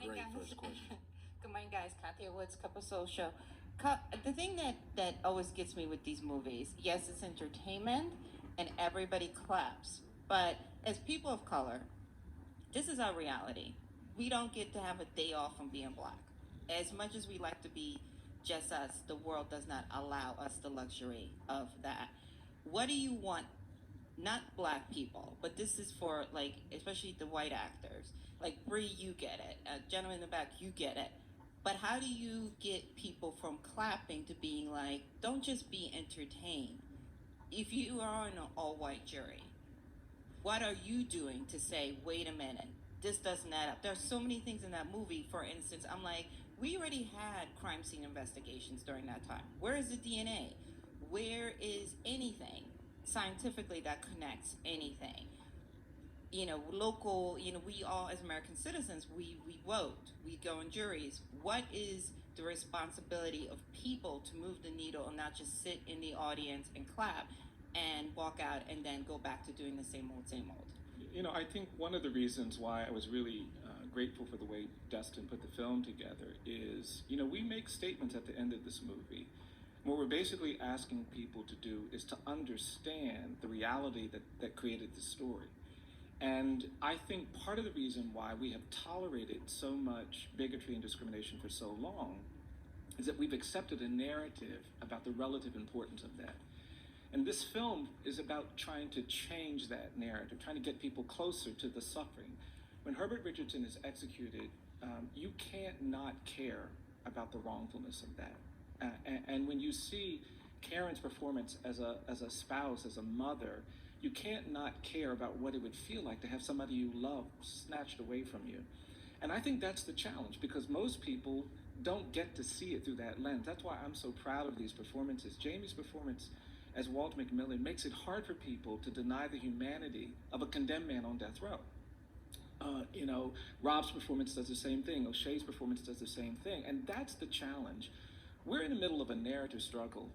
morning, great guys. first question. Good morning, guys. Kathia Woods, CupofSoulShow. The thing that always gets me with these movies, yes, it's entertainment and everybody claps, but as people of color, this is our reality. We don't get to have a day off from being black. As much as we like to be just us, the world does not allow us the luxury of that. What do you want? Not black people, but this is for, like, especially the white actors. Like, Bree, you get it. Gentleman in the back, you get it. But how do you get people from clapping to being like, don't just be entertained? If you are on an all-white jury, what are you doing to say, wait a minute, this doesn't add up? There's so many things in that movie. For instance, I'm like, we already had crime scene investigations during that time. Where is the DNA? Where is anything scientifically that connects anything? Local, we all as American citizens, we vote, we go in juries. What is the responsibility of people to move the needle and not just sit in the audience and clap and walk out and then go back to doing the same old, same old? I think one of the reasons why I was really grateful for the way Destin put the film together is, we make statements at the end of this movie. What we're basically asking people to do is to understand the reality that created the story. And I think part of the reason why we have tolerated so much bigotry and discrimination for so long is that we've accepted a narrative about the relative importance of that. And this film is about trying to change that narrative, trying to get people closer to the suffering. When Herbert Richardson is executed, you can't not care about the wrongfulness of that. And when you see Karen's performance as a spouse, as a mother, you can't not care about what it would feel like to have somebody you love snatched away from you. And I think that's the challenge, because most people don't get to see it through that lens. That's why I'm so proud of these performances. Jamie's performance as Walt McMillan makes it hard for people to deny the humanity of a condemned man on death row. Rob's performance does the same thing. O'Shea's performance does the same thing. And that's the challenge. We're in the middle of a narrative struggle.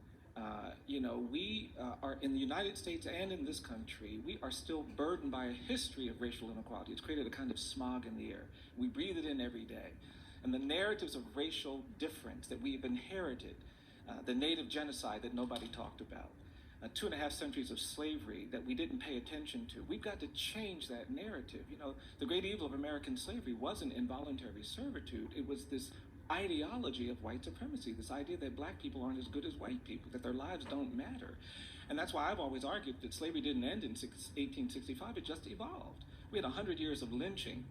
We are in the United States and in this country, we are still burdened by a history of racial inequality. It's created a kind of smog in the air. We breathe it in every day. And the narratives of racial difference that we've inherited, the native genocide that nobody talked about, 2.5 centuries of slavery that we didn't pay attention to. We've got to change that narrative. The great evil of American slavery wasn't involuntary servitude. It was this ideology of white supremacy, this idea that black people aren't as good as white people, that their lives don't matter. And that's why I've always argued that slavery didn't end in 1865, it just evolved. We had 100 years of lynching,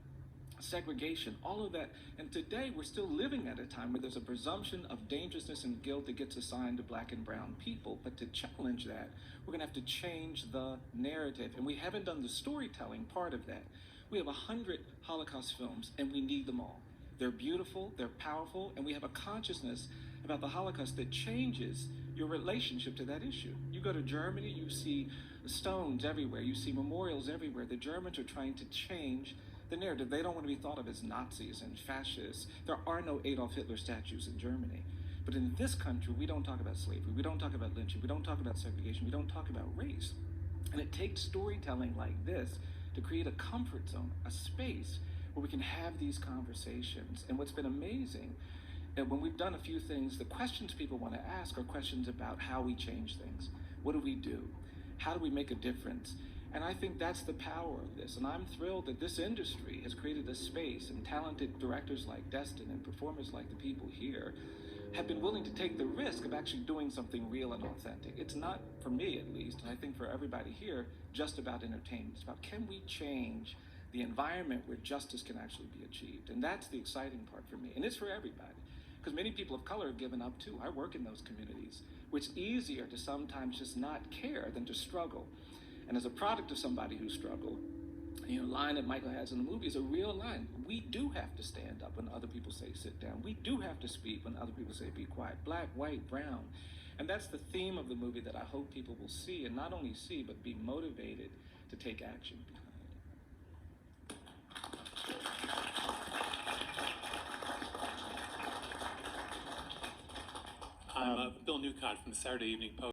segregation, all of that. And today we're still living at a time where there's a presumption of dangerousness and guilt that gets assigned to black and brown people. But to challenge that, we're going to have to change the narrative. And we haven't done the storytelling part of that. We have 100 Holocaust films, and we need them all. They're beautiful, they're powerful, and we have a consciousness about the Holocaust that changes your relationship to that issue. You go to Germany, you see stones everywhere, you see memorials everywhere. The Germans are trying to change the narrative. They don't want to be thought of as Nazis and fascists. There are no Adolf Hitler statues in Germany. But in this country, we don't talk about slavery, we don't talk about lynching, we don't talk about segregation, we don't talk about race. And it takes storytelling like this to create a comfort zone, a space where we can have these conversations. And what's been amazing, that when we've done a few things, the questions people want to ask are questions about how we change things. What do we do? How do we make a difference? And I think that's the power of this. And I'm thrilled that this industry has created a space, and talented directors like Destin and performers like the people here have been willing to take the risk of actually doing something real and authentic. It's not, for me at least, and I think for everybody here, just about entertainment. It's about, can we change the environment where justice can actually be achieved? And that's the exciting part for me. And it's for everybody, because many people of color have given up too. I work in those communities, where it's easier to sometimes just not care than to struggle. And as a product of somebody who struggled, line that Michael has in the movie is a real line. We do have to stand up when other people say sit down. We do have to speak when other people say be quiet. Black, white, brown. And that's the theme of the movie that I hope people will see, and not only see, but be motivated to take action behind. I'm Bill Newcott from the Saturday Evening Post.